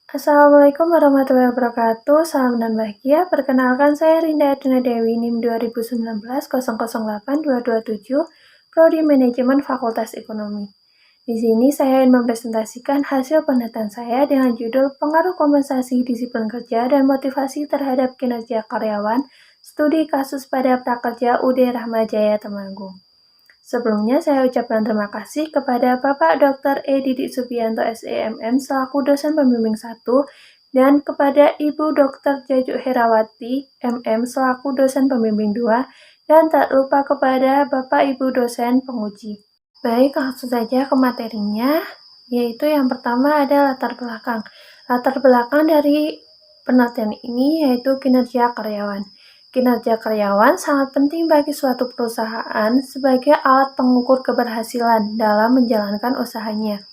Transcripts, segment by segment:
Assalamualaikum warahmatullahi wabarakatuh. Salam dan bahagia. Perkenalkan saya Rinda Adina Dewi NIM 2019 008227 Prodi Manajemen Fakultas Ekonomi. Di sini saya ingin mempresentasikan hasil penelitian saya dengan judul Pengaruh Kompensasi Disiplin Kerja dan Motivasi Terhadap Kinerja Karyawan, Studi Kasus pada Prakerja UD Rahma Jaya Temanggung. Sebelumnya saya ucapkan terima kasih kepada Bapak Dr. E. Didik Subianto SEMM selaku dosen pembimbing 1 dan kepada Ibu Dr. Jajuk Herawati MM selaku dosen pembimbing 2 dan tak lupa kepada Bapak Ibu dosen penguji. Baik, langsung saja ke materinya, yaitu yang pertama ada latar belakang. Latar belakang dari penelitian ini yaitu kinerja karyawan. Kinerja karyawan sangat penting bagi suatu perusahaan sebagai alat pengukur keberhasilan dalam menjalankan usahanya.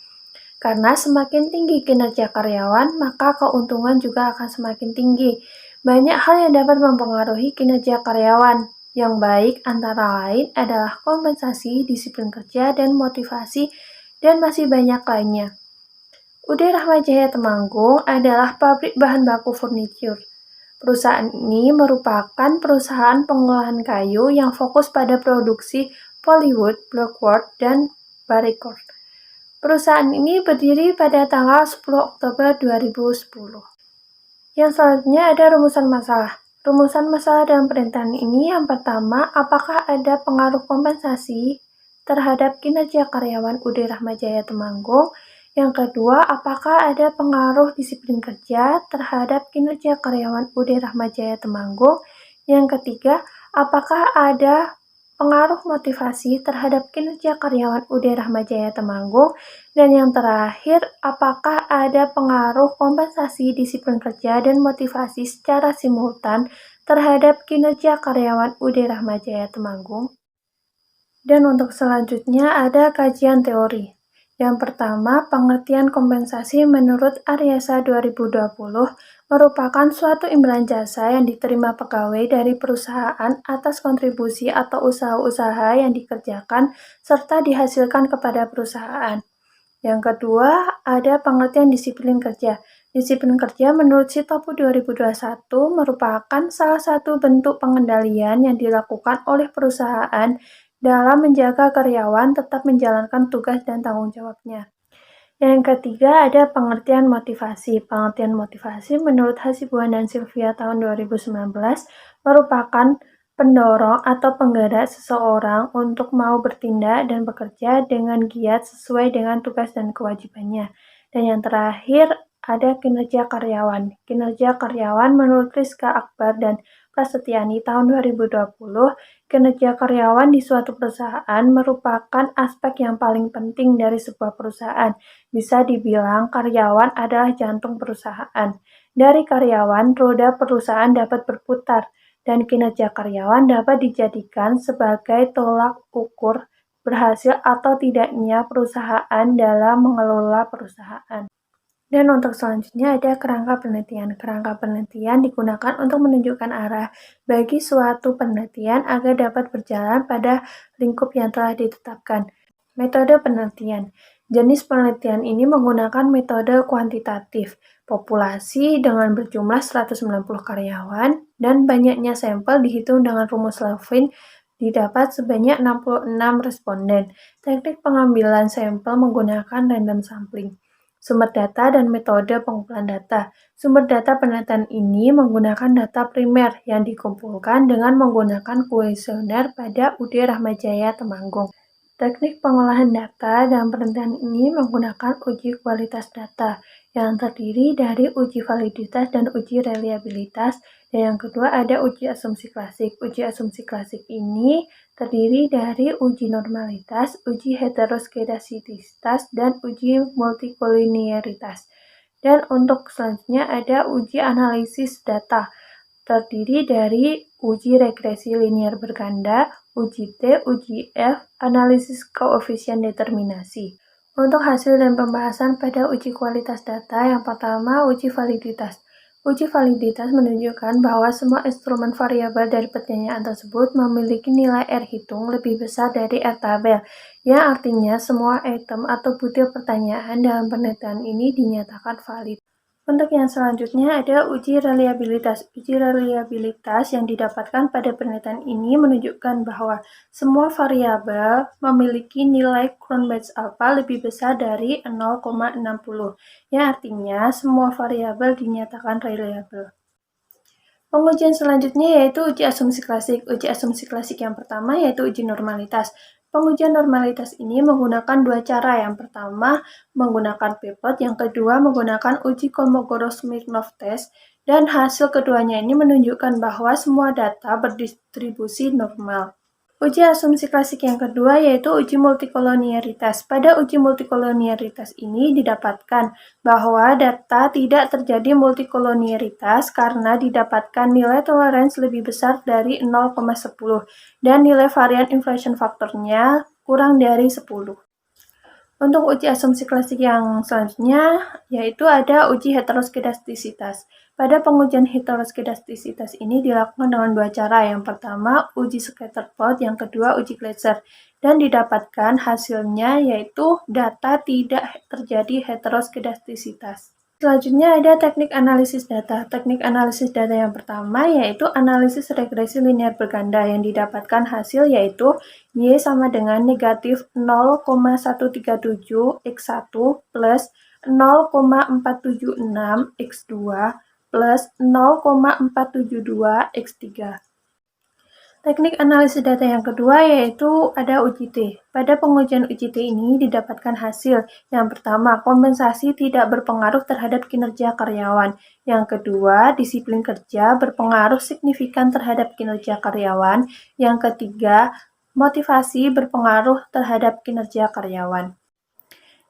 Karena semakin tinggi kinerja karyawan, maka keuntungan juga akan semakin tinggi. Banyak hal yang dapat mempengaruhi kinerja karyawan. Yang baik antara lain adalah kompensasi, disiplin kerja, dan motivasi, dan masih banyak lainnya. UD Rahma Jaya Temanggung adalah pabrik bahan baku furniture. Perusahaan ini merupakan perusahaan pengolahan kayu yang fokus pada produksi polywood, blockwork, dan barricade. Perusahaan ini berdiri pada tanggal 10 Oktober 2010. Yang selanjutnya ada rumusan masalah. Rumusan masalah dalam perintahan ini yang pertama, apakah ada pengaruh kompensasi terhadap kinerja karyawan UD Rahma Jaya Temanggung? Yang kedua, apakah ada pengaruh disiplin kerja terhadap kinerja karyawan UD Rahma Jaya Temanggung? Yang ketiga, apakah ada pengaruh motivasi terhadap kinerja karyawan UD Rahma Jaya Temanggung? Dan yang terakhir, apakah ada pengaruh kompensasi disiplin kerja dan motivasi secara simultan terhadap kinerja karyawan UD Rahma Jaya Temanggung? Dan untuk selanjutnya ada kajian teori. Yang pertama, pengertian kompensasi menurut Aryasa 2020 merupakan suatu imbalan jasa yang diterima pegawai dari perusahaan atas kontribusi atau usaha-usaha yang dikerjakan serta dihasilkan kepada perusahaan. Yang kedua, ada pengertian disiplin kerja. Disiplin kerja menurut Sitopu 2021 merupakan salah satu bentuk pengendalian yang dilakukan oleh perusahaan dalam menjaga karyawan tetap menjalankan tugas dan tanggung jawabnya. Yang ketiga ada pengertian motivasi. Pengertian motivasi menurut Hasibuan dan Sylvia tahun 2019 merupakan pendorong atau penggerak seseorang untuk mau bertindak dan bekerja dengan giat sesuai dengan tugas dan kewajibannya. Dan yang terakhir ada kinerja karyawan. Kinerja karyawan menurut Rizka Akbar dan Prasetyani tahun 2020, kinerja karyawan di suatu perusahaan merupakan aspek yang paling penting dari sebuah perusahaan. Bisa dibilang karyawan adalah jantung perusahaan. Dari karyawan, roda perusahaan dapat berputar, dan kinerja karyawan dapat dijadikan sebagai tolak ukur berhasil atau tidaknya perusahaan dalam mengelola perusahaan. Dan untuk selanjutnya ada kerangka penelitian. Kerangka penelitian digunakan untuk menunjukkan arah bagi suatu penelitian agar dapat berjalan pada lingkup yang telah ditetapkan. Metode penelitian. Jenis penelitian ini menggunakan metode kuantitatif. Populasi dengan berjumlah 190 karyawan dan banyaknya sampel dihitung dengan rumus Levin didapat sebanyak 66 responden. Teknik pengambilan sampel menggunakan random sampling. Sumber data dan metode pengumpulan data. Sumber data penelitian ini menggunakan data primer yang dikumpulkan dengan menggunakan kuesioner pada UD Rahma Jaya Temanggung. Teknik pengolahan data dalam penelitian ini menggunakan uji kualitas data yang terdiri dari uji validitas dan uji reliabilitas. Dan yang kedua ada uji asumsi klasik. Uji asumsi klasik ini terdiri dari uji normalitas, uji heteroskedasititas, dan uji multikolinearitas. Dan untuk selanjutnya ada uji analisis data, terdiri dari uji regresi linear berganda, uji T, uji F, analisis koefisien determinasi. Untuk hasil dan pembahasan pada uji kualitas data, yang pertama uji validitas. Uji validitas menunjukkan bahwa semua instrumen variabel dari pertanyaan tersebut memiliki nilai R hitung lebih besar dari R tabel, yang artinya semua item atau butir pertanyaan dalam penelitian ini dinyatakan valid. Untuk yang selanjutnya ada uji reliabilitas. Uji reliabilitas yang didapatkan pada penelitian ini menunjukkan bahwa semua variabel memiliki nilai Cronbach's alpha lebih besar dari 0,60, yang artinya semua variabel dinyatakan reliable. Pengujian selanjutnya yaitu uji asumsi klasik. Uji asumsi klasik yang pertama yaitu uji normalitas. Pengujian normalitas ini menggunakan dua cara. Yang pertama menggunakan pivot, yang kedua menggunakan uji Kolmogorov-Smirnov test, dan hasil keduanya ini menunjukkan bahwa semua data berdistribusi normal. Uji asumsi klasik yang kedua yaitu uji multikolonialitas. Pada uji multikolonialitas ini didapatkan bahwa data tidak terjadi multikolonialitas karena didapatkan nilai toleransi lebih besar dari 0,10 dan nilai varian inflation faktornya kurang dari 10. Untuk uji asumsi klasik yang selanjutnya, yaitu ada uji heteroskedastisitas. Pada pengujian heteroskedastisitas ini dilakukan dengan dua cara. Yang pertama, uji scatterplot, yang kedua, uji Gleiser. Dan didapatkan hasilnya yaitu data tidak terjadi heteroskedastisitas. Selanjutnya ada teknik analisis data. Teknik analisis data yang pertama yaitu analisis regresi linear berganda, yang didapatkan hasil yaitu Y sama dengan negatif 0,137 X1 plus 0,476 X2 plus 0,472 X3. Teknik analisis data yang kedua yaitu ada uji T. Pada pengujian uji T ini didapatkan hasil. Yang pertama, kompensasi tidak berpengaruh terhadap kinerja karyawan. Yang kedua, disiplin kerja berpengaruh signifikan terhadap kinerja karyawan. Yang ketiga, motivasi berpengaruh terhadap kinerja karyawan.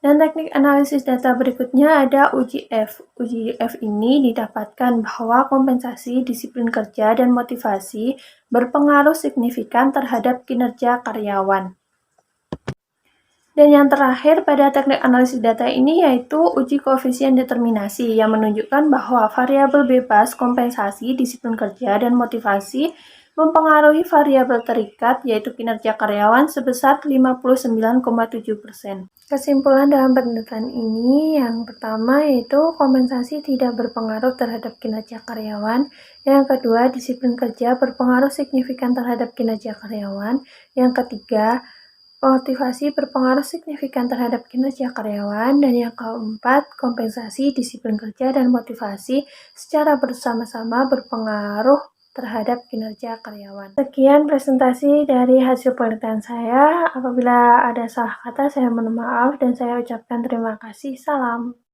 Dan teknik analisis data berikutnya ada uji F. Uji F ini didapatkan bahwa kompensasi, disiplin kerja, dan motivasi berpengaruh signifikan terhadap kinerja karyawan. Dan yang terakhir pada teknik analisis data ini yaitu uji koefisien determinasi, yang menunjukkan bahwa variabel bebas, kompensasi, disiplin kerja, dan motivasi mempengaruhi variabel terikat yaitu kinerja karyawan sebesar 59,7%. Kesimpulan dalam penelitian ini yang pertama yaitu kompensasi tidak berpengaruh terhadap kinerja karyawan, yang kedua disiplin kerja berpengaruh signifikan terhadap kinerja karyawan, yang ketiga motivasi berpengaruh signifikan terhadap kinerja karyawan, dan yang keempat kompensasi, disiplin kerja, dan motivasi secara bersama-sama berpengaruh terhadap kinerja karyawan. Sekian presentasi dari hasil penelitian saya. Apabila ada salah kata, saya mohon maaf dan saya ucapkan terima kasih. Salam.